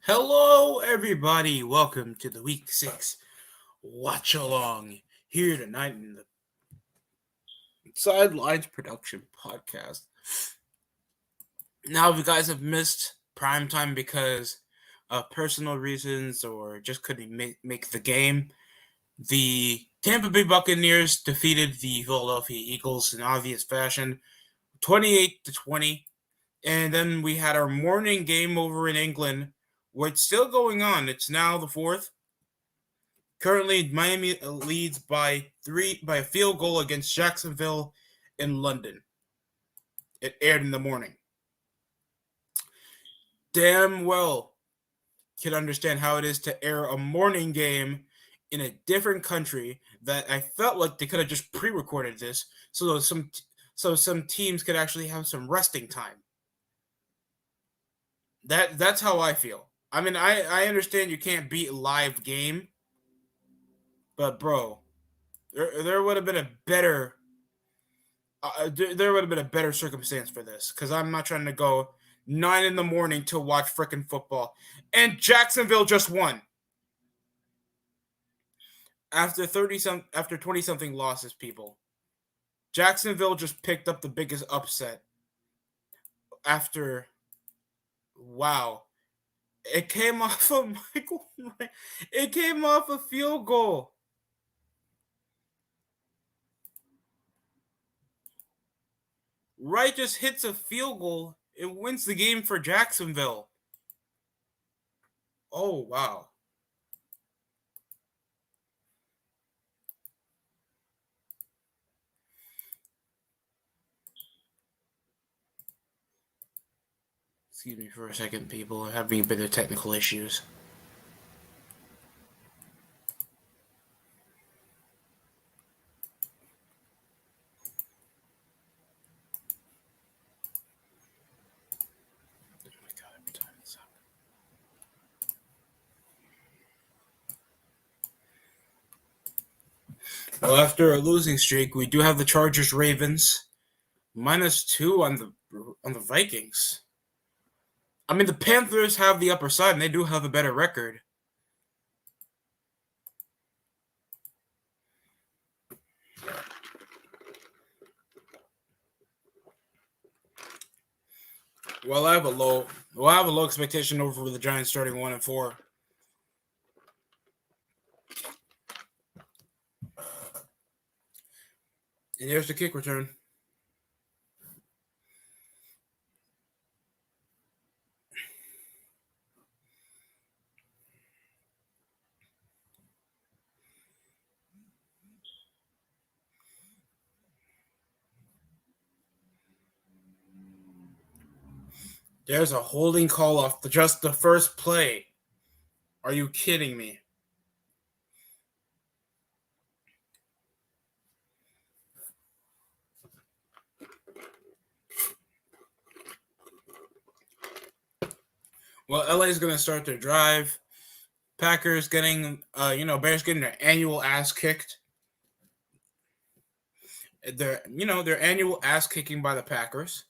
Hello, everybody. Welcome to the Week 6 Watch Along here tonight in the Sidelines Production Podcast. Now, if you guys have missed prime time because of personal reasons or just couldn't make the game, the Tampa Bay Buccaneers defeated the Philadelphia Eagles in obvious fashion, 28-20. And then we had our morning game over in England, where it's still going on. It's now the fourth. Currently, Miami leads by a field goal against Jacksonville in London. It aired in the morning. Damn well can understand how it is to air a morning game in a different country that I felt like they could have just pre-recorded this so some teams could actually have some resting time. That's how I feel. I mean, I understand you can't beat a live game, but bro, there would have been a better there would have been a better circumstance for this because I'm not trying to go 9 in the morning to watch freaking football. And Jacksonville just won after 20 something losses. People, Jacksonville just picked up the biggest upset after. Wow, it came off of Michael. It came off a field goal. Wright just hits a field goal and wins the game for Jacksonville. Oh, wow. Excuse me for a second, people. I'm having a bit of technical issues. Well, after a losing streak, we do have the Chargers Ravens -2 on the Vikings. I mean, the Panthers have the upper side, and they do have a better record. Well, I have a low expectation over the Giants starting 1-4. And here's the kick return. There's a holding call off just the first play. Are you kidding me? Well, LA is going to start their drive. Packers getting, Bears getting their annual ass kicked. Their annual ass kicking by the Packers.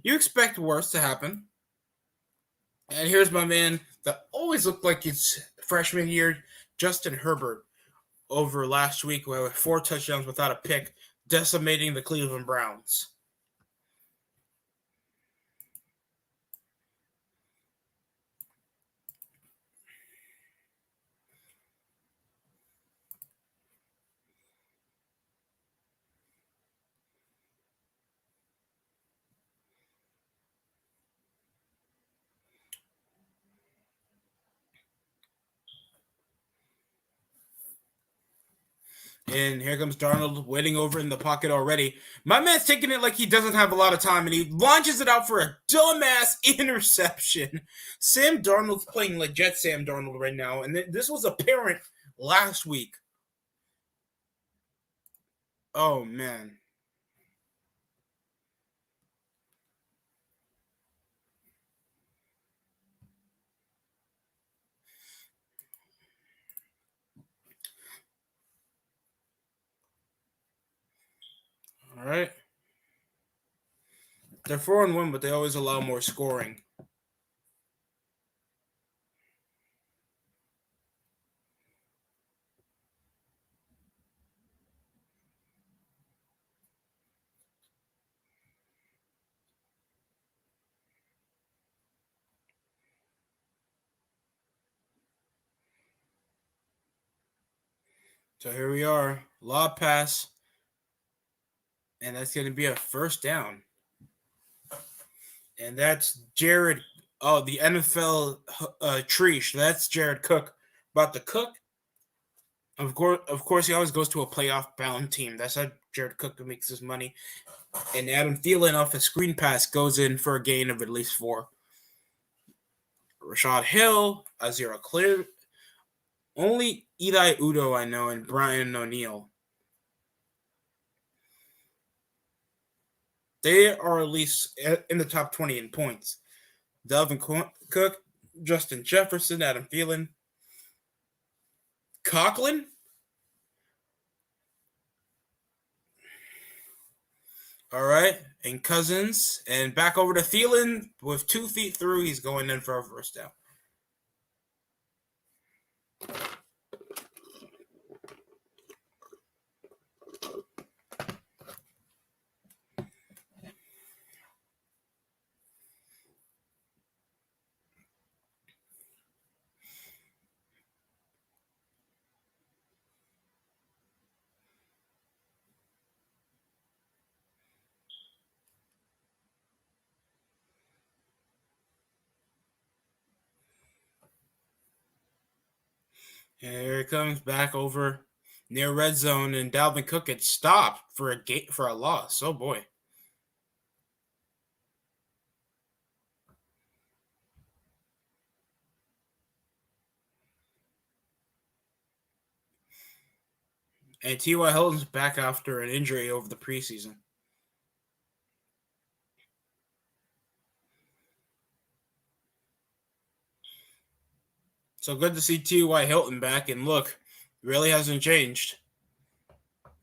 You expect worse to happen. And here's my man that always looked like it's freshman year, Justin Herbert, over last week with 4 touchdowns without a pick, decimating the Cleveland Browns. And here comes Darnold waiting over in the pocket already. My man's taking it like he doesn't have a lot of time, and he launches it out for a dumbass interception. Sam Darnold's playing legit Sam Darnold right now, and this was apparent last week. Oh, man. All right. They're 4-1, but they always allow more scoring. So here we are. Lob pass. And that's going to be a first down. And that's Jared. Oh, the NFL Treesh. That's Jared Cook. About to cook. Of course, he always goes to a playoff-bound team. That's how Jared Cook makes his money. And Adam Thielen off a screen pass goes in for a gain of at least 4. Rashad Hill, Azira Clear. Only Eli Udo I know and Brian O'Neill. They are at least in the top 20 in points. Delvin Cook, Justin Jefferson, Adam Thielen. Conklin? All right. And Cousins. And back over to Thielen with 2 feet through. He's going in for a first down. And here it comes back over near red zone, and Dalvin Cook had stopped for a loss. Oh boy. And T.Y. Hilton's back after an injury over the preseason. So good to see T.Y. Hilton back, and look, really hasn't changed.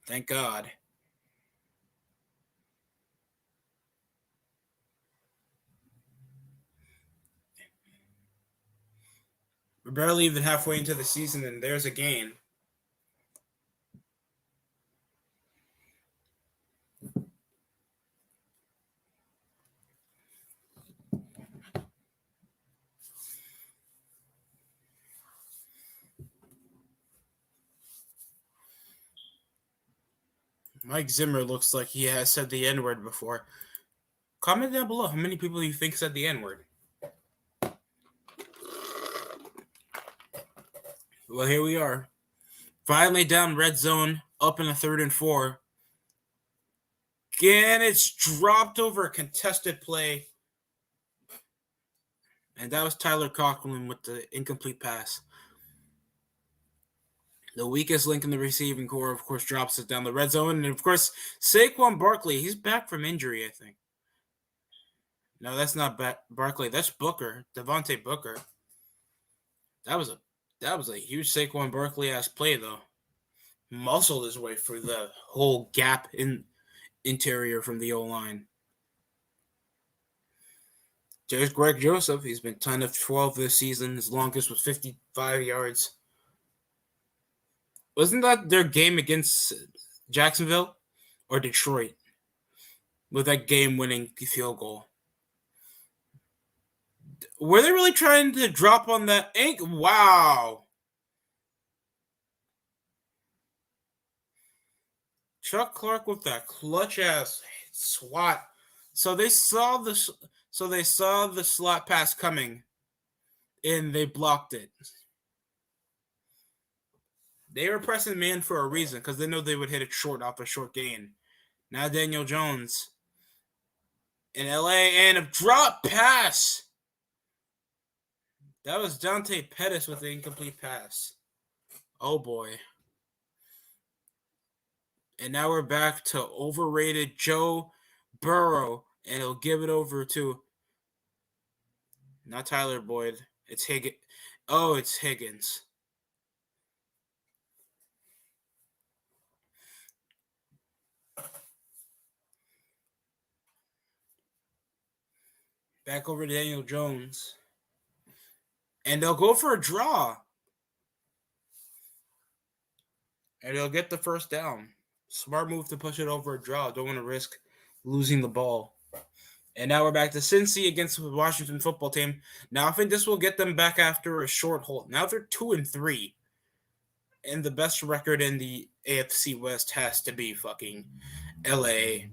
Thank God. We're barely even halfway into the season, and there's a gain. Mike Zimmer looks like he has said the N-word before. Comment down below how many people you think said the N-word. Well, here we are. Finally down red zone, up in a 3rd and 4. And it's dropped over a contested play. And that was Tyler Conklin with the incomplete pass. The weakest link in the receiving core, of course, drops it down the red zone. And, of course, Saquon Barkley, he's back from injury, I think. No, that's not Barkley. That's Booker, Devontae Booker. That was a huge Saquon Barkley-ass play, though. Muscled his way through the whole gap in interior from the O-line. There's Greg Joseph. He's been 10 of 12 this season. His longest was 55 yards. Wasn't that their game against Jacksonville or Detroit with that game-winning field goal? Were they really trying to drop on that ink? Wow. Chuck Clark with that clutch-ass swat. So they saw the slot pass coming, and they blocked it. They were pressing man for a reason because they know they would hit it short off a short gain. Now Daniel Jones in LA and a drop pass. That was Dante Pettis with the incomplete pass. Oh boy. And now we're back to overrated Joe Burrow, and he'll give it over to not Tyler Boyd. It's Higgins. Oh, it's Higgins. Back over to Daniel Jones. And they'll go for a draw. And they'll get the first down. Smart move to push it over a draw. Don't want to risk losing the ball. And now we're back to Cincy against the Washington football team. Now I think this will get them back after a short hold. Now they're 2-3. And the best record in the AFC West has to be fucking LA.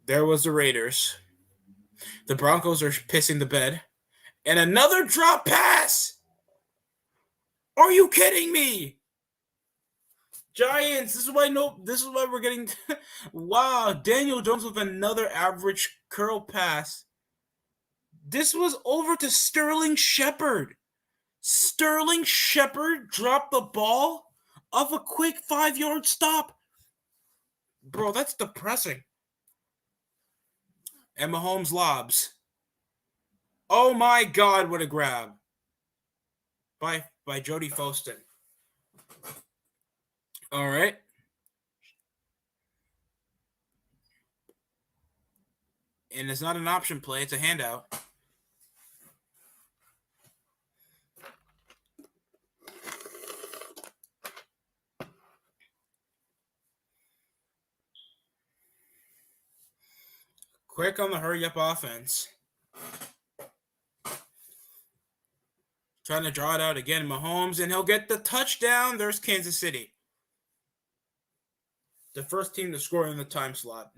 There was the Raiders. The Broncos are pissing the bed. And another drop pass! Are you kidding me? Giants, this is why we're getting wow, Daniel Jones with another average curl pass. This was over to Sterling Shepard. Sterling Shepard dropped the ball off a quick 5-yard stop. Bro, that's depressing. And Mahomes lobs. Oh my god, what a grab. By Jody Foston. All right. And it's not an option play, it's a handout. Quick on the hurry-up offense. Trying to draw it out again, Mahomes, and he'll get the touchdown. There's Kansas City. The first team to score in the time slot.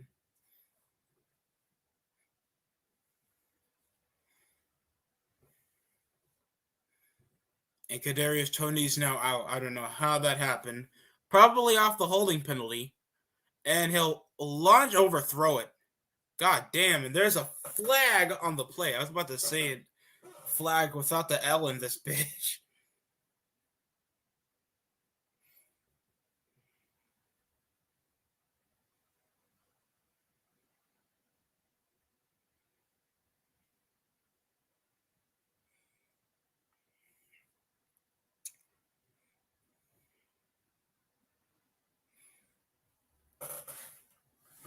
And Kadarius Toney's now out. I don't know how that happened. Probably off the holding penalty. And he'll launch overthrow it. God damn, and there's a flag on the play. I was about to say it. Flag without the L in this bitch.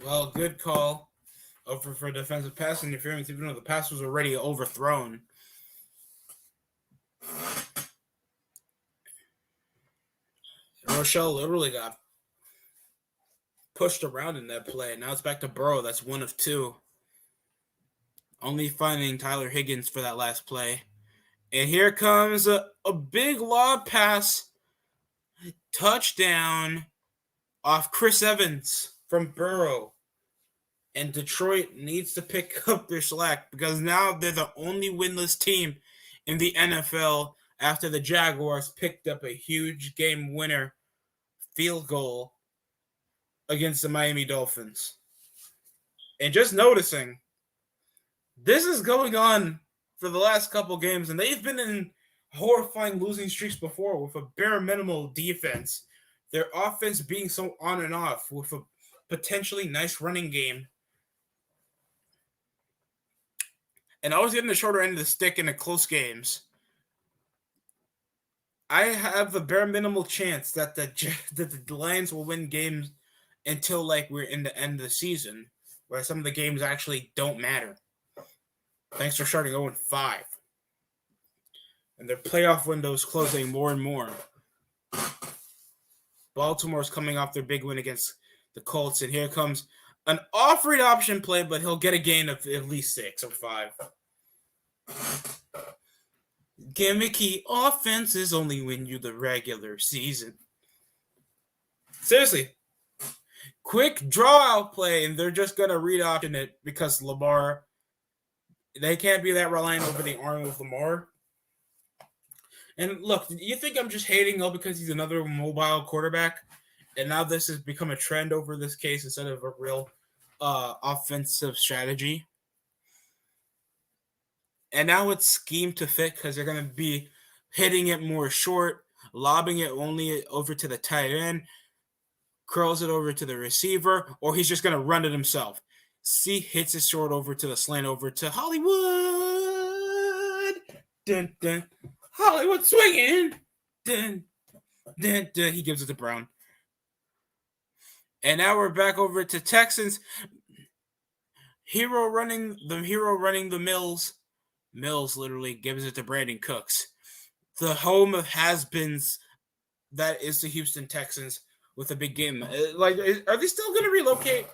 Well, good call over for defensive pass interference, even though the pass was already overthrown. Rochelle literally got pushed around in that play. Now it's back to Burrow. That's 1 of 2. Only finding Tyler Higgins for that last play. And here comes a big lob pass. Touchdown off Chris Evans from Burrow. And Detroit needs to pick up their slack because now they're the only winless team in the NFL after the Jaguars picked up a huge game winner field goal against the Miami Dolphins. And just noticing, this is going on for the last couple games, and they've been in horrifying losing streaks before with a bare minimal defense. Their offense being so on and off with a potentially nice running game. And always getting the shorter end of the stick in the close games. I have a bare minimal chance that the Lions will win games until like we're in the end of the season, where some of the games actually don't matter. Thanks for starting 0-5. And their playoff window is closing more and more. Baltimore's coming off their big win against the Colts, and here comes an off-read option play, but he'll get a gain of at least 6 or 5. Gimmicky offenses only win you the regular season. Seriously. Quick draw-out play, and they're just going to read option it because Lamar, they can't be that reliant over the arm of Lamar. And look, you think I'm just hating all because he's another mobile quarterback? And now this has become a trend over this case instead of a real offensive strategy. And now it's scheme to fit because they're going to be hitting it more short, lobbing it only over to the tight end, curls it over to the receiver, or he's just going to run it himself. See, hits it short over to the slant over to Hollywood. Dun, dun. Hollywood swinging. Dun, dun, dun. He gives it to Brown. And now we're back over to Texans. Hero running the Mills. Mills literally gives it to Brandon Cooks. The home of has-beens that is the Houston Texans with a big game. Are they still going to relocate?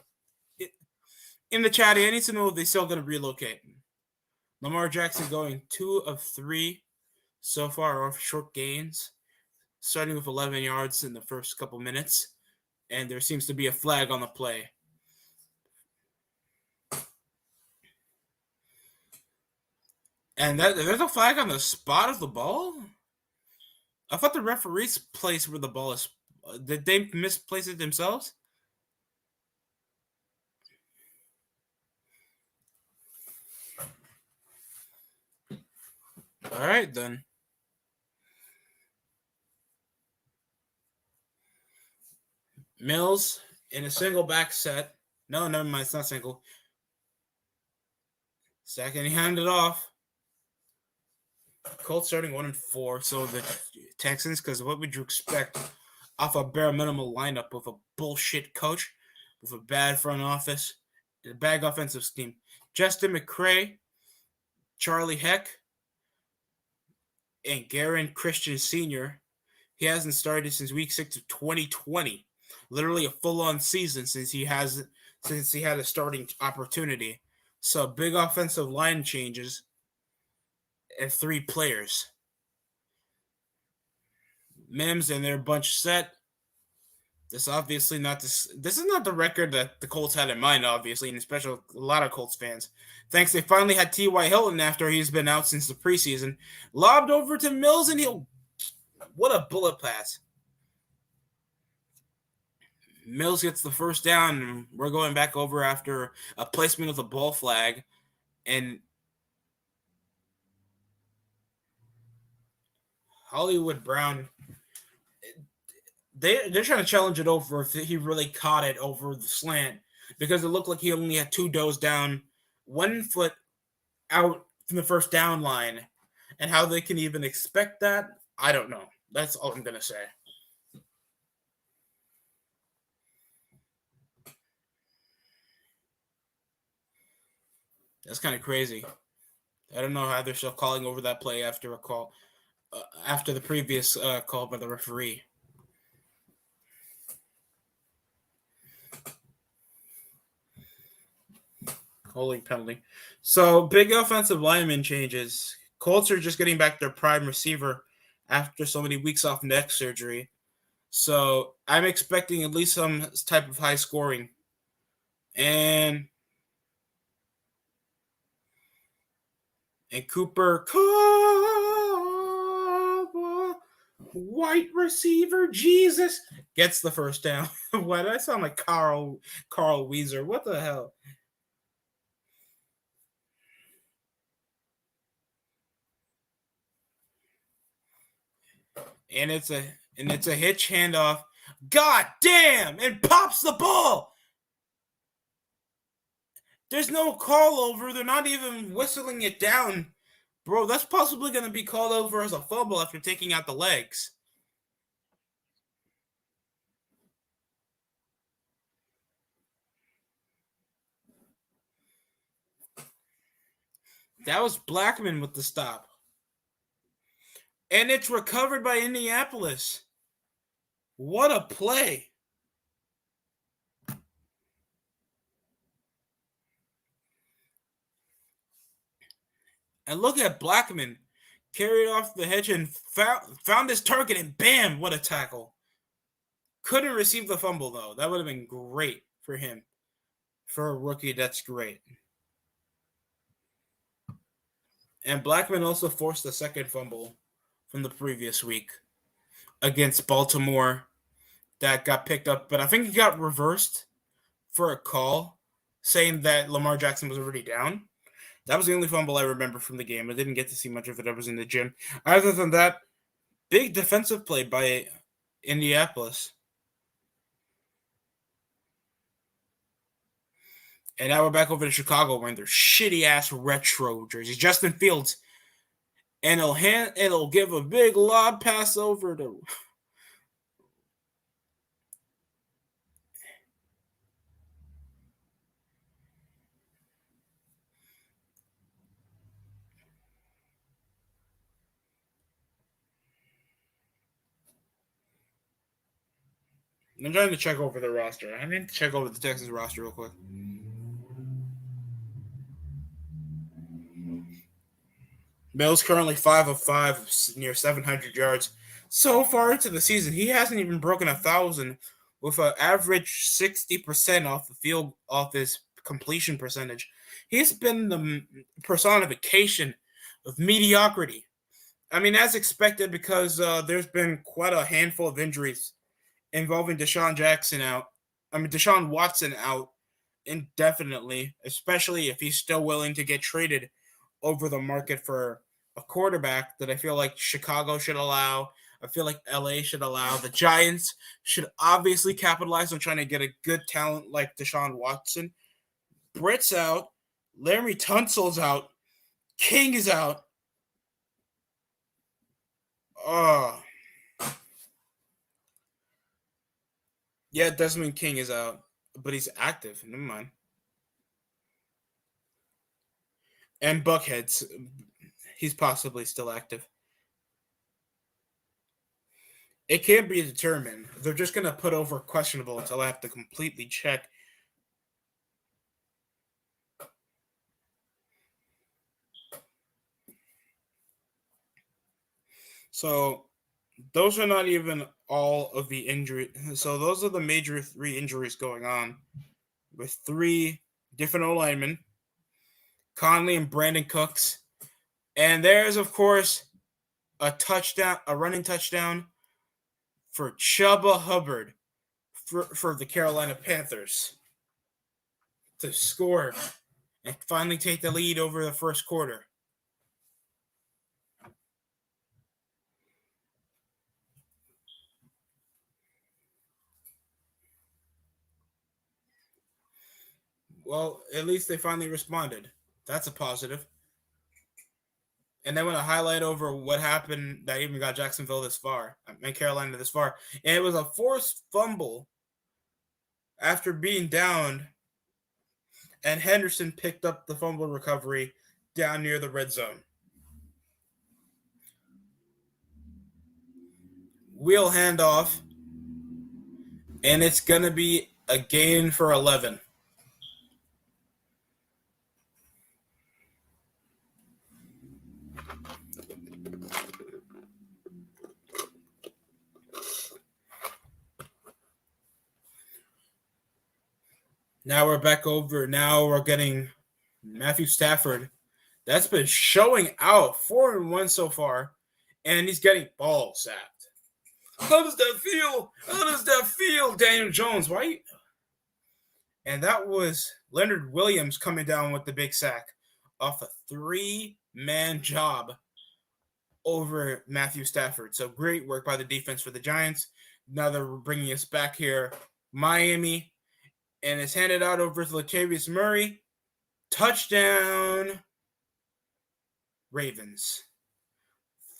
In the chat, I need to know if they're still going to relocate. Lamar Jackson going 2 of 3 so far off short gains. starting with 11 yards in the first couple minutes, and there seems to be a flag on the play. And there's a flag on the spot of the ball? I thought the referees place where the ball is. Did they misplace it themselves? All right, then. Mills in a single back set. No, never mind. It's not single. Second, he handed off. Colts starting 1-4. So the Texans, because what would you expect off a bare minimal lineup with a bullshit coach, with a bad front office, a bad offensive scheme? Justin McCray, Charlie Heck, and Garen Christian Sr. He hasn't started since week 6 of 2020. Literally a full-on season since he had a starting opportunity. So big offensive line changes and 3 players. Mims and their bunch set. This obviously not this. This is not the record that the Colts had in mind, obviously, and especially a lot of Colts fans. Thanks, they finally had T.Y. Hilton after he's been out since the preseason. Lobbed over to Mills, and what a bullet pass. Mills gets the first down, and we're going back over after a placement of the ball flag, and Hollywood Brown. They're trying to challenge it over if he really caught it over the slant, because it looked like he only had 2 toes down, 1 foot out from the first down line, and how they can even expect that, I don't know. That's all I'm going to say. That's kind of crazy. I don't know how they're still calling over that play after a call, after the previous call by the referee. Holding penalty. So big offensive lineman changes. Colts are just getting back their prime receiver after so many weeks off neck surgery. So I'm expecting at least some type of high scoring. And Cooper white receiver Jesus gets the first down. Why did I sound like Carl Weezer? What the hell? And it's a hitch handoff. God damn! And pops the ball. There's no call over. They're not even whistling it down. Bro, that's possibly going to be called over as a fumble after taking out the legs. That was Blackman with the stop. And it's recovered by Indianapolis. What a play. And look at Blackman. Carried off the hedge and found his target, and bam, what a tackle. Couldn't receive the fumble, though. That would have been great for him. For a rookie, that's great. And Blackman also forced the second fumble from the previous week against Baltimore that got picked up, but I think he got reversed for a call saying that Lamar Jackson was already down. That was the only fumble I remember from the game. I didn't get to see much of it. I was in the gym. Other than that, big defensive play by Indianapolis. And now we're back over to Chicago wearing their shitty-ass retro jerseys. Justin Fields. And it'll give a big lob pass over to... I'm trying to check over the roster. I need to check over the Texans roster real quick. Mills currently 5 of 5, near 700 yards, So far into the season, he hasn't even broken 1,000 with an average 60% off the field off his completion percentage. He's been the personification of mediocrity. I mean, as expected, because there's been quite a handful of injuries involving Deshaun Watson out indefinitely, especially if he's still willing to get traded over the market for a quarterback that I feel like Chicago should allow. I feel like LA should allow. The Giants should obviously capitalize on trying to get a good talent like Deshaun Watson. Britt's out. Larry Tunsil's out. King is out. Oh. Yeah, Desmond King is out, but he's active. Never mind. And Buckhead's, he's possibly still active. It can't be determined. They're just going to put over questionable until I have to completely check. So those are not even all of the injuries. So those are the major 3 injuries going on with 3 different O linemen, Conley and Brandon Cooks. And there's, of course, a running touchdown for Chuba Hubbard for the Carolina Panthers to score and finally take the lead over the first quarter. Well, at least they finally responded. That's a positive. And then when I highlight over what happened that even got Jacksonville this far, and Carolina this far, and it was a forced fumble after being downed, and Henderson picked up the fumble recovery down near the red zone. Wheel handoff, and it's going to be a gain for 11. Now we're back over. Now we're getting Matthew Stafford. That's been showing out 4-1 so far, and he's getting ball sacked. How does that feel? How does that feel, Daniel Jones? Why? And that was Leonard Williams coming down with the big sack off a 3-man job over Matthew Stafford. So great work by the defense for the Giants. Now they're bringing us back here. Miami, and it's handed out over to Latavius Murray. Touchdown, Ravens.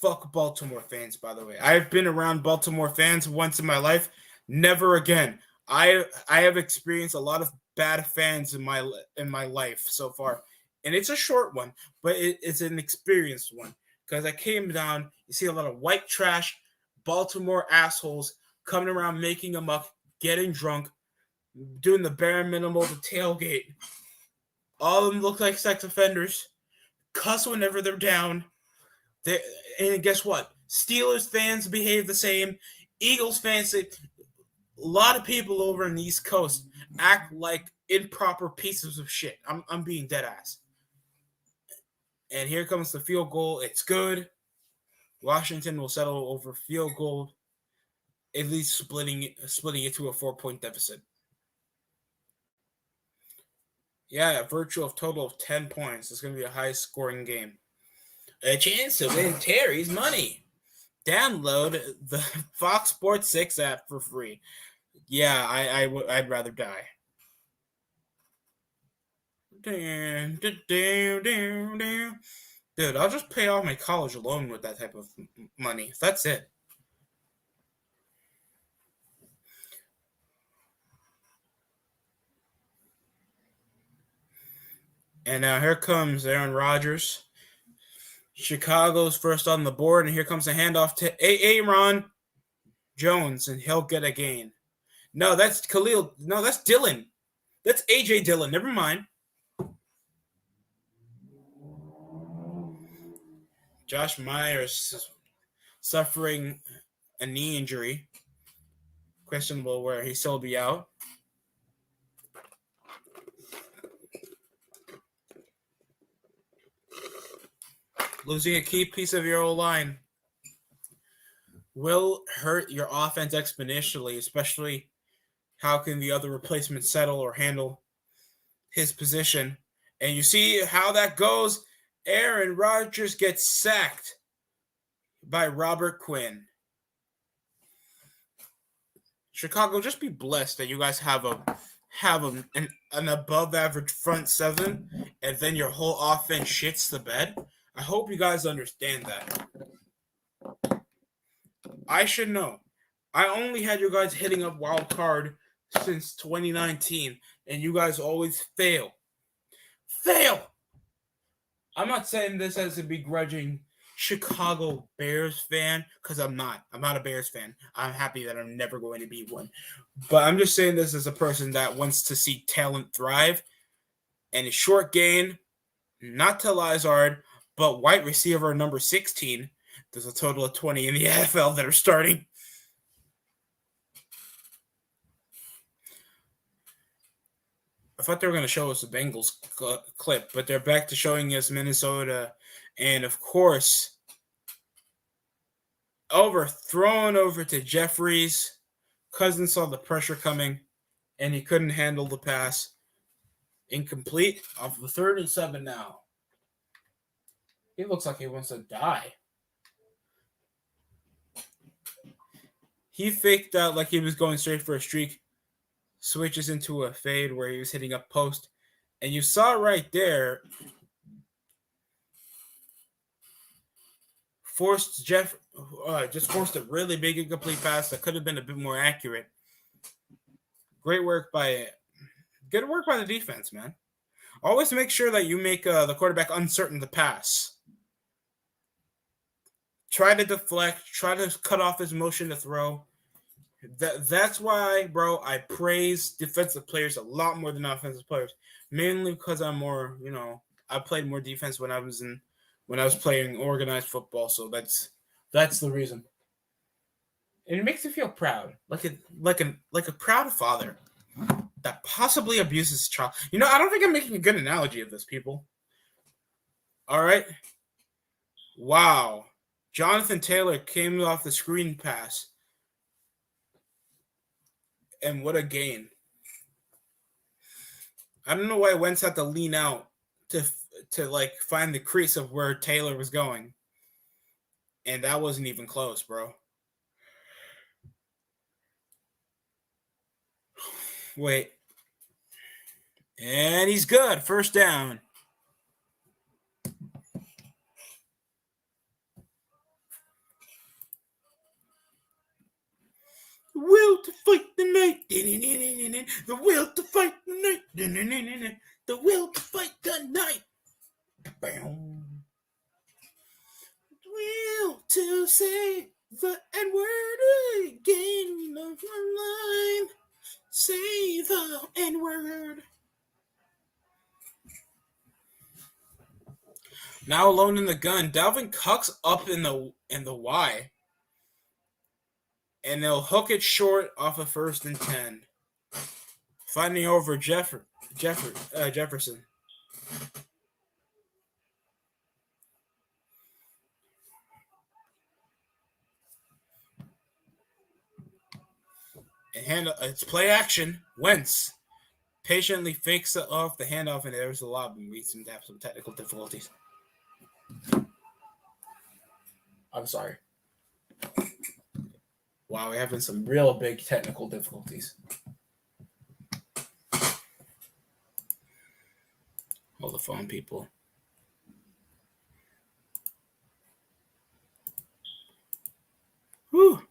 Fuck Baltimore fans, by the way. I've been around Baltimore fans once in my life. Never again. I have experienced a lot of bad fans in my life so far, and it's a short one, but it's an experienced one because I came down. You see a lot of white trash, Baltimore assholes coming around, making a muck, getting drunk, doing the bare minimal to tailgate. All of them look like sex offenders, cuss whenever they're down. And guess what? Steelers fans behave the same. Eagles fans, a lot of people over in the East Coast act like improper pieces of shit. I'm being dead ass. And here comes the field goal. It's good. Washington will settle over field goal, at least splitting it to a 4-point deficit. Yeah, a virtual total of 10 points. It's going to be a high-scoring game. A chance to win Terry's money. Download the Fox Sports 6 app for free. Yeah, I'd rather die. Dude, I'll just pay off my college loan with that type of money. That's it. And now here comes Aaron Rodgers. Chicago's first on the board, and here comes a handoff to Aaron Jones, and he'll get a gain. No, that's Khalil. No, that's Dylan. That's A.J. Dillon. Never mind. Josh Myers suffering a knee injury. Questionable where he still be out. Losing a key piece of your O-line will hurt your offense exponentially, especially how can the other replacement settle or handle his position. And you see how that goes. Aaron Rodgers gets sacked by Robert Quinn. Chicago, just be blessed that you guys have an above average front seven, and then your whole offense shits the bed. I hope you guys understand that. I should know. I only had you guys hitting up wild card since 2019, and you guys always fail. Fail! I'm not saying this as a begrudging Chicago Bears fan, because I'm not. I'm not a Bears fan. I'm happy that I'm never going to be one. But I'm just saying this as a person that wants to see talent thrive. And a short gain, not to Lizard, but wide receiver number 16. There's a total of 20 in the NFL that are starting. I thought they were going to show us the Bengals clip, but they're back to showing us Minnesota. And, of course, thrown over to Jeffries. Cousins saw the pressure coming, and he couldn't handle the pass. Incomplete off the 3rd and 7 now. He looks like he wants to die. He faked out like he was going straight for a streak. Switches into a fade where he was hitting up post. And you saw right there, just forced a really big incomplete pass that could have been a bit more accurate. Good work by the defense, man. Always make sure that you make the quarterback uncertain to pass. Try to deflect. Try to cut off his motion to throw. That's why, bro, I praise defensive players a lot more than offensive players. Mainly because I'm more, I played more defense when I was playing organized football. So that's the reason. And it makes me feel proud, like a proud father that possibly abuses his child. I don't think I'm making a good analogy of this, people. All right. Wow. Jonathan Taylor came off the screen pass. And what a gain. I don't know why Wentz had to lean out to like find the crease of where Taylor was going. And that wasn't even close, bro. Wait. And he's good. First down. Will to fight the night. The will to fight the night. The will to fight the night. Will to say the N-word again of my line. Say the N-word. Now alone in the gun. Dalvin Cook's up in the Y. And they'll hook it short off of 1st and 10. Finding over Jefferson. And it's play action. Wentz patiently fakes it off the handoff, and there's a lot. We seem to have some technical difficulties. I'm sorry. Wow, we're having some real big technical difficulties. Hold the phone, people. Whew.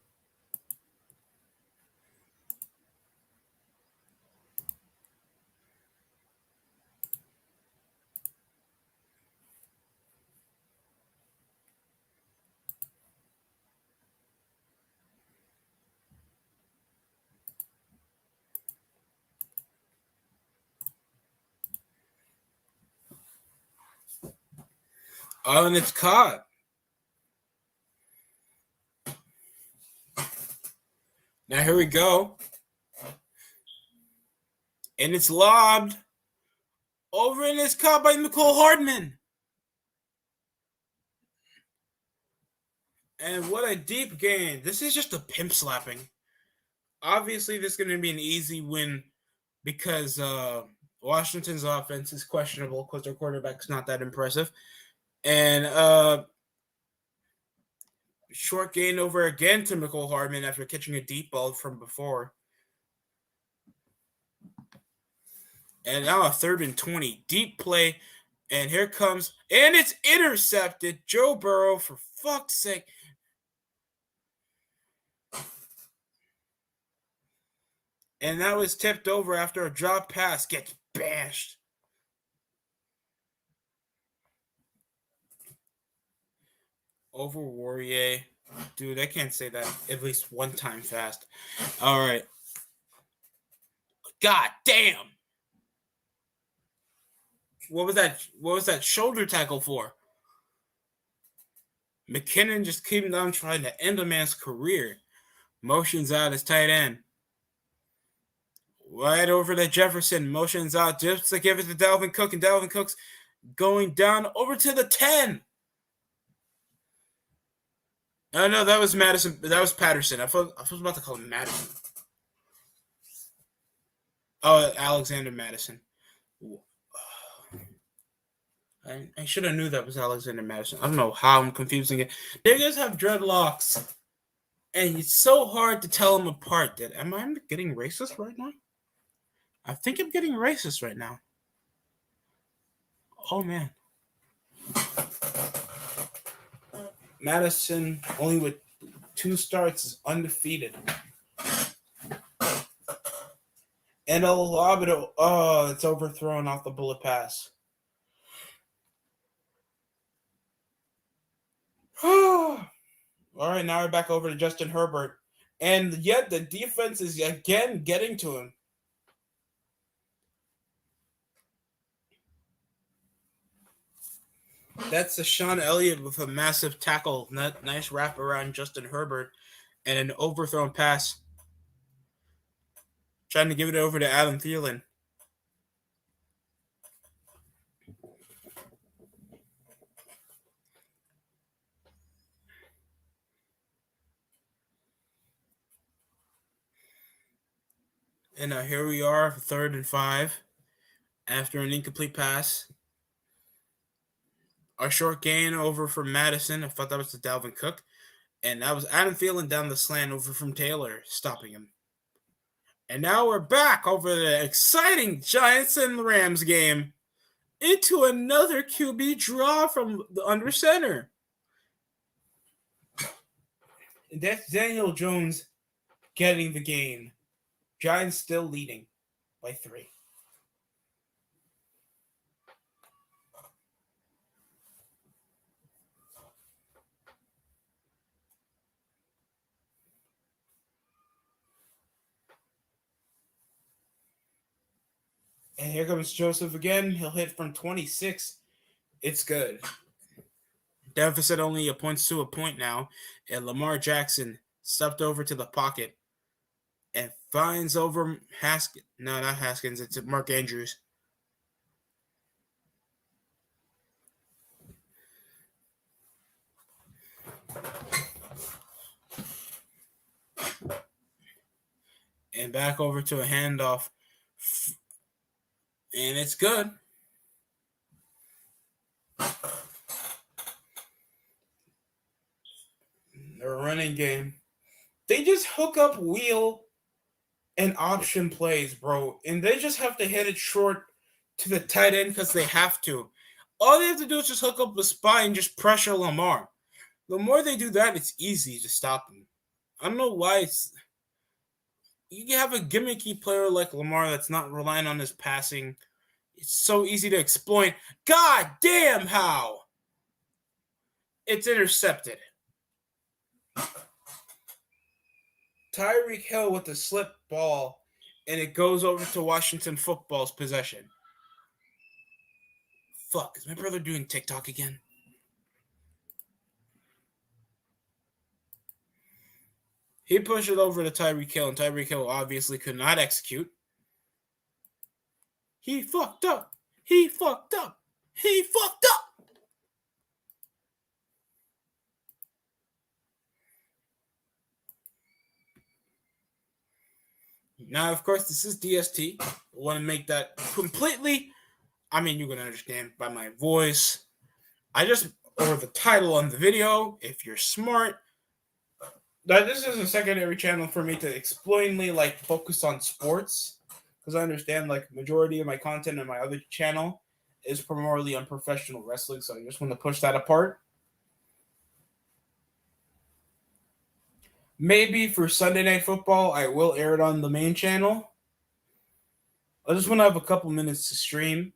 Oh, and it's caught. Now here we go. And it's lobbed over and it's caught by Nicole Hardman. And what a deep gain. This is just a pimp slapping. Obviously, this is going to be an easy win because Washington's offense is questionable because their quarterback's not that impressive. And short gain over again to Nicole Hardman after catching a deep ball from before. And now a 3rd and 20. Deep play. And here comes, and it's intercepted. Joe Burrow, for fuck's sake. And that was tipped over after a drop pass gets bashed. Over Warrior. Dude, I can't say that at least one time fast. All right. God damn. What was that? What was that shoulder tackle for? McKinnon just came down trying to end a man's career. Motions out his tight end. Right over to Jefferson. Motions out just to give it to Dalvin Cook. And Dalvin Cook's going down over to the 10. Oh, no, that was Madison. That was Patterson. I was about to call him Madison. Oh, Alexander Madison. I should have knew that was Alexander Madison. I don't know how I'm confusing it. They just have dreadlocks. And it's so hard to tell them apart. Am I getting racist right now? I think I'm getting racist right now. Oh, man. Madison, only with 2 starts, is undefeated. And a lob it. Oh, it's overthrown off the bullet pass. All right, now we're back over to Justin Herbert. And yet the defense is again getting to him. That's a Sean Elliott with a massive tackle. Nice wrap around Justin Herbert. And an overthrown pass. Trying to give it over to Adam Thielen. And now here we are, 3rd and 5. After an incomplete pass. A short gain over from Madison. I thought that was to Dalvin Cook. And that was Adam Thielen down the slant over from Taylor, stopping him. And now we're back over the exciting Giants and Rams game into another QB draw from the under center. And that's Daniel Jones getting the gain. Giants still leading by 3. And here comes Joseph again. He'll hit from 26. It's good. Deficit only points to a point now. And Lamar Jackson stepped over to the pocket and finds over Haskins. No, not Haskins. It's Mark Andrews. And back over to a handoff. And it's good. Their running game. They just hook up wheel and option plays, bro. And they just have to hit it short to the tight end because they have to. All they have to do is just hook up the spy and just pressure Lamar. The more they do that, it's easy to stop him. I don't know why it's... You can have a gimmicky player like Lamar that's not relying on his passing. It's so easy to exploit. God damn how! It's intercepted. Tyreek Hill with the slip ball, and it goes over to Washington football's possession. Fuck, is my brother doing TikTok again? He pushed it over to Tyreek Hill, and Tyreek Hill obviously could not execute. He fucked up. He fucked up. He fucked up. Now, of course, this is DST. I want to make that completely. I mean, you're going to understand by my voice. Or the title on the video, if you're smart, that this is a secondary channel for me to explainly focus on sports, because I understand majority of my content in my other channel is primarily on professional wrestling, so I just want to push that apart. Maybe for Sunday Night Football, I will air it on the main channel. I just want to have a couple minutes to stream,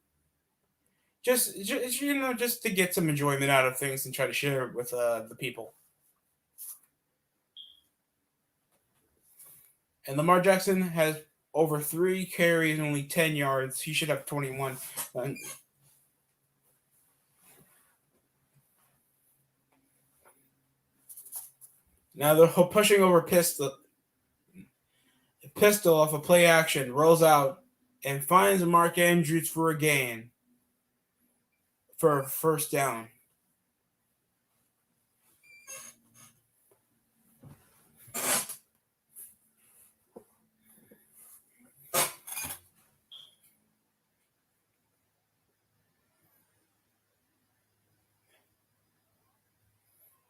just to get some enjoyment out of things and try to share it with the people. And Lamar Jackson has over 3 carries and only 10 yards. He should have 21. Now they're pushing over Pistol. Pistol off a play action, rolls out, and finds Mark Andrews for a gain for a first down.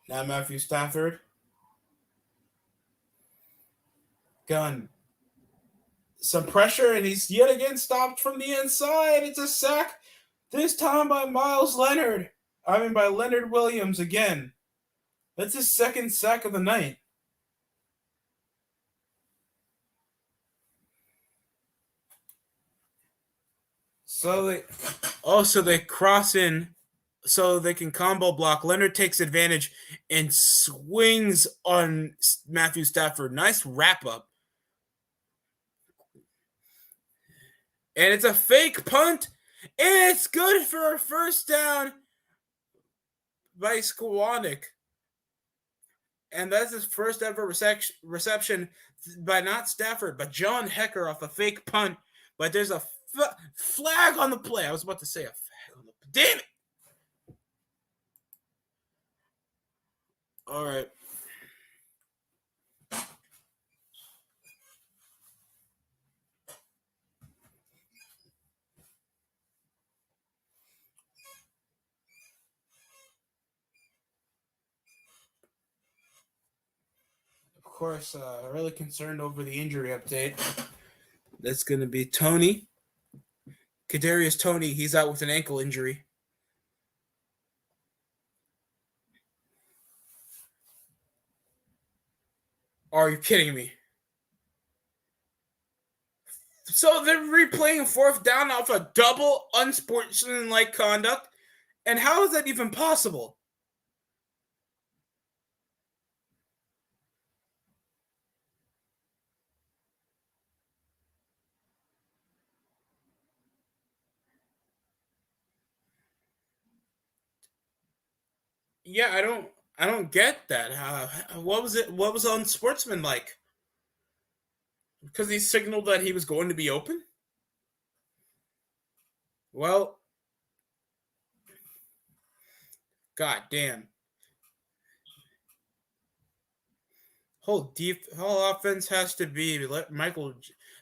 Now Matthew Stafford. Gun. Some pressure, and he's yet again stopped from the inside. It's a sack, this time by by Leonard Williams again. That's his second sack of the night. So they cross in so they can combo block. Leonard takes advantage and swings on Matthew Stafford. Nice wrap up. And it's a fake punt. And it's good for a first down by Skowronek. And that's his first ever reception by not Stafford, but John Hecker off a fake punt. But there's a flag on the play. I was about to say a flag on the play. Damn it! All right. Of course, really concerned over the injury update. That's going to be Tony. Kadarius Toney, he's out with an ankle injury. Are you kidding me? So they're replaying fourth down off a double unsportsmanlike conduct? And how is that even possible? Yeah, I don't get that. What was it? What was unsportsmanlike? Because he signaled that he was going to be open? Well, god damn. Whole offense has to be Michael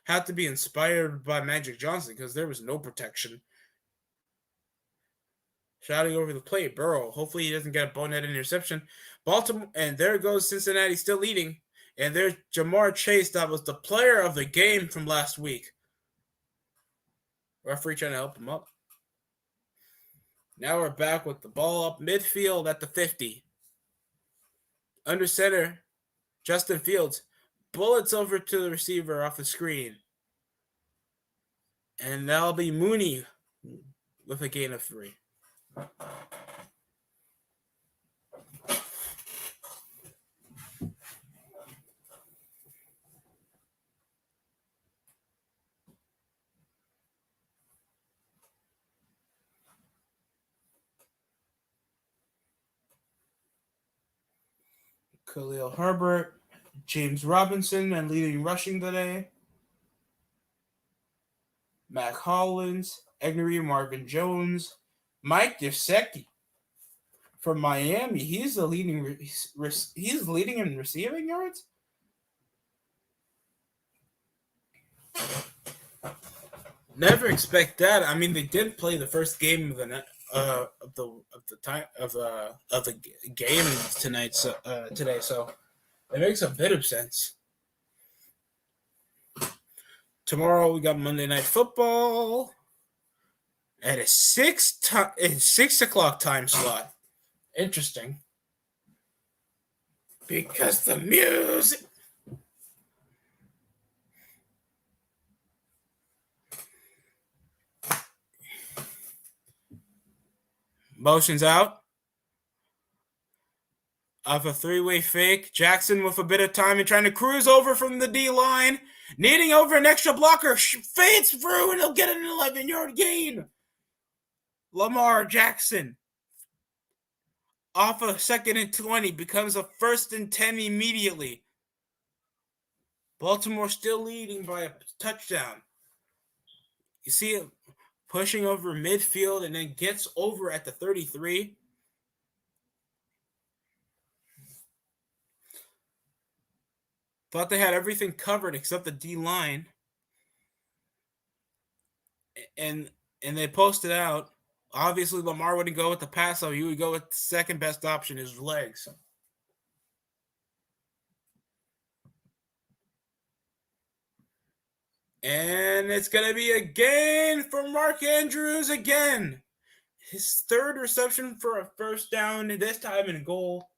had to be inspired by Magic Johnson because there was no protection. Shouting over the plate, Burrow. Hopefully he doesn't get a bonehead interception. Baltimore, and there goes Cincinnati still leading. And there's Jamar Chase, that was the player of the game from last week. Referee trying to help him up. Now we're back with the ball up midfield at the 50. Under center, Justin Fields bullets over to the receiver off the screen. And that'll be Mooney with a gain of 3. Khalil Herbert James Robinson and leading rushing today. Mac Hollins, Egnery, Marvin Jones, Mike Gesicki from Miami. He's leading in receiving yards. Never expect that. I mean, they did play the first game of the game tonight. Today, so it makes a bit of sense. Tomorrow we got Monday Night Football at a 6 o'clock time slot. Interesting, because the music. Motion's out of a three-way fake. Jackson with a bit of time and trying to cruise over from the D line, needing over an extra blocker, fades through and he'll get an 11-yard gain. Lamar Jackson off a 2nd and 20 becomes a 1st and 10 immediately. Baltimore still leading by a touchdown. You see it pushing over midfield and then gets over at the 33. Thought they had everything covered except the D line. And they posted out. Obviously, Lamar wouldn't go with the pass, so he would go with the second best option, his legs. And it's going to be a gain for Mark Andrews again. His 3rd reception for a 1st down, this time in goal.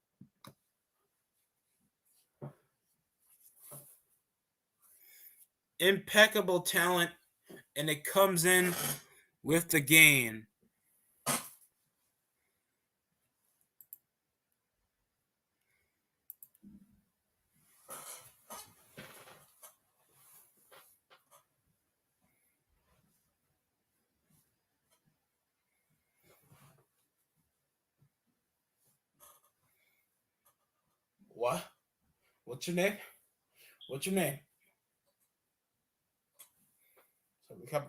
Impeccable talent, and it comes in with the gain. What? What's your name? What's your name? So we come.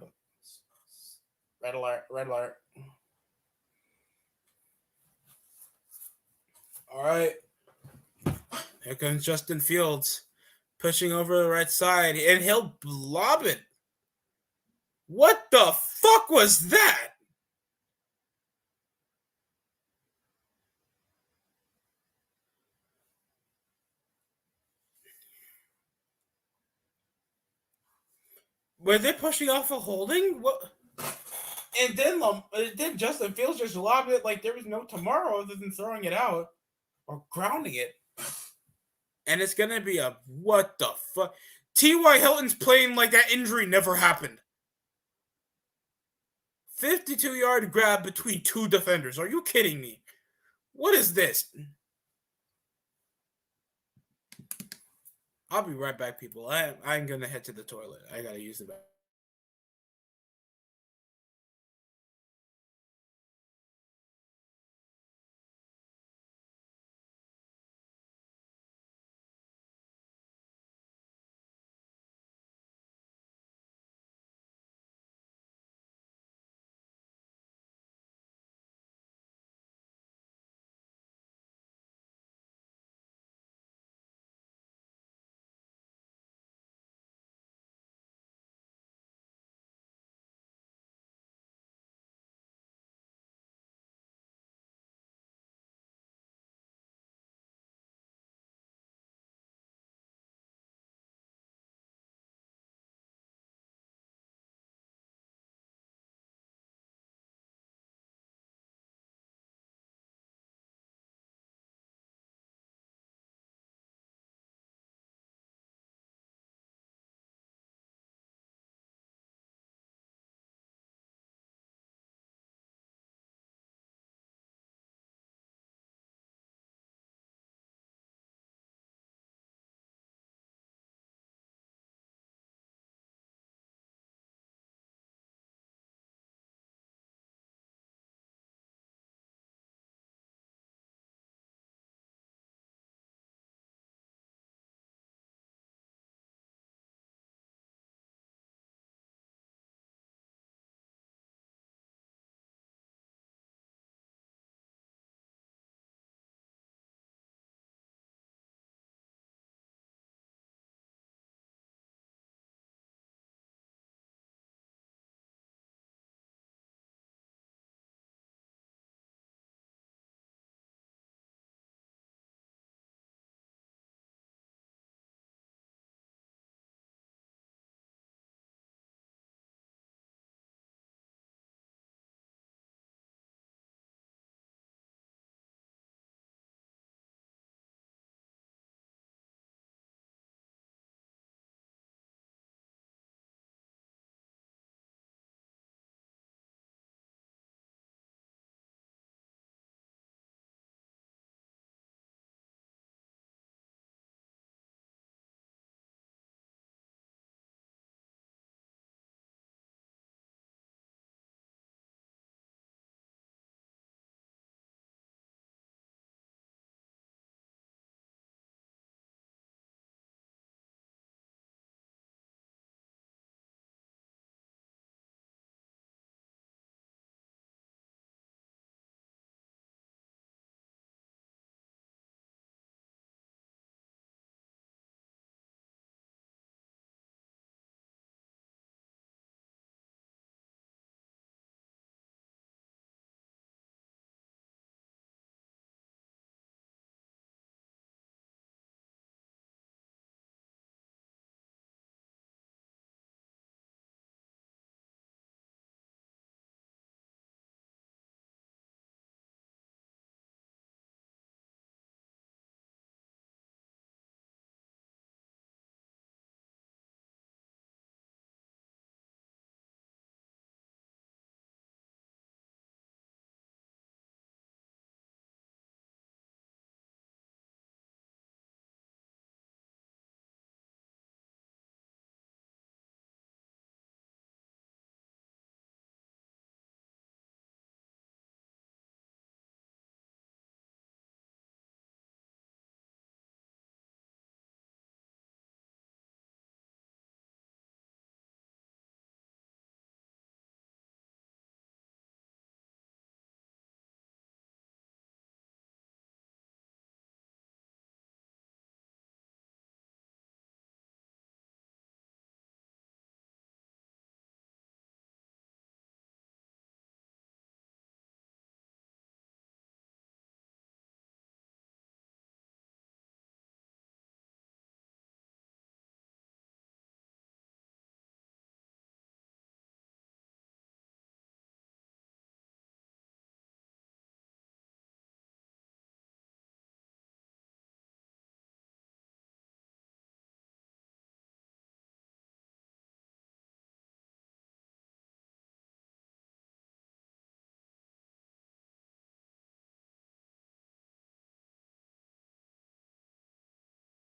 Red alert, red alert. All right. Here comes Justin Fields pushing over the right side, and he'll lob it. What the fuck was that? Were they pushing off a holding? What? And then Justin Fields just lobbed it like there was no tomorrow other than throwing it out or grounding it. And it's going to be a what the fuck? T.Y. Hilton's playing like that injury never happened. 52-yard grab between 2 defenders. Are you kidding me? What is this? I'll be right back, people. I'm going to head to the toilet. I got to use the bathroom.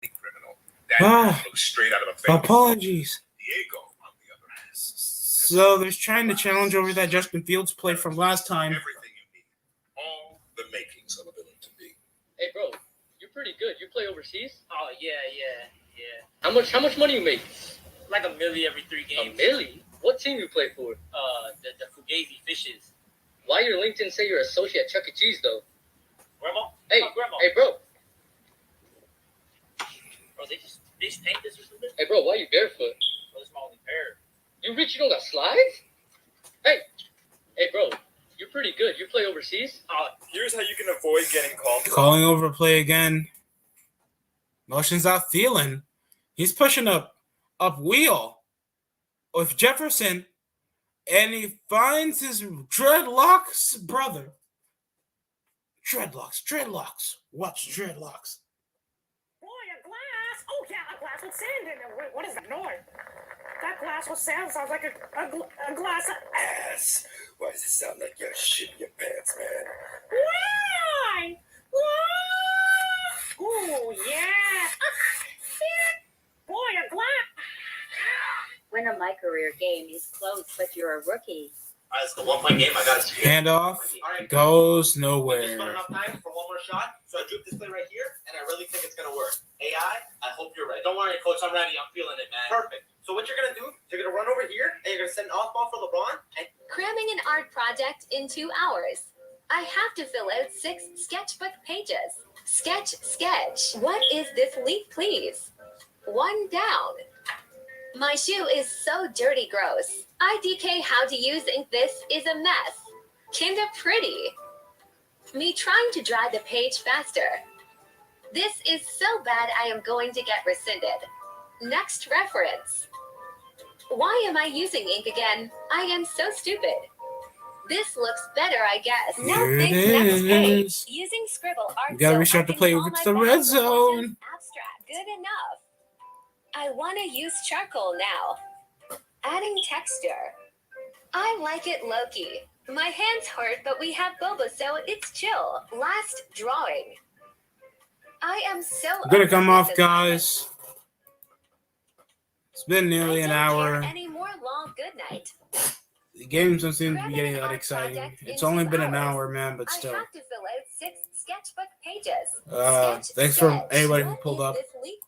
criminal. That looks straight out of a fake. Apologies. Diego, on the other hand. So they're trying to challenge over that Justin Fields play from last time. Everything you need. All the makings of a villain to be. Hey, bro, you're pretty good. You play overseas? Oh, yeah. How much money you make? Like $1 million every 3 games. $1 million? What team you play for? The Fugazi Fishes. Why your LinkedIn say you're associate at Chuck E. Cheese, though? Grandma? Hey, Grandma. Hey, bro. Bro, they just paint this or something? Hey, bro, why you barefoot? Bro, this is my only pair. You rich, you don't got slides? Hey, bro, you're pretty good. You play overseas? Here's how you can avoid getting called. Calling over play again. Motion's out Thielen. He's pushing up wheel with Jefferson, and he finds his dreadlocks brother. Dreadlocks. Watch dreadlocks. Boy, a glass! Oh yeah, a glass with sand in it. What is that noise? That glass with sand sounds like a glass of Ass. Why does it sound like you're shitting your pants, man? wine! Oh yeah! Boy, a glass! When a my career game is close, but you're a rookie. It's the 1-point game. I got it. Handoff Alright, goes just nowhere. not enough time for one more shot, so I drew this play right here, and I really think it's gonna work. AI, I hope you're right. Don't worry, coach, I'm ready. I'm feeling it, man. Perfect. So what you're gonna do, you're gonna run over here, and you're gonna send an off ball for LeBron, and Cramming an art project in 2 hours. I have to fill out 6 sketchbook pages. Sketch. What is this leaf, please? 1 down. My shoe is so dirty gross. IDK how to use ink, this is a mess. Kinda pretty. Me trying to dry the page faster. This is so bad I am going to get rescinded. Next reference. Why am I using ink again? I am so stupid. This looks better, I guess. Here Next it page. is. Using Scribble art. You gotta so restart I the can play draw when it's my the red bottom zone. Abstract. Good enough. I want to use charcoal now. Adding texture. I like it low-key. My hands hurt, but we have boba, so it's chill. Last drawing. I am so. I'm gonna come over off, this guys. It's been moment. nearly an I don't care hour. any more long good night. The games don't seem to be getting that exciting. It's only been an hour, man, but I still. have to fill out 6 sketchbook pages. Thanks for anybody who What pulled is up. this leak,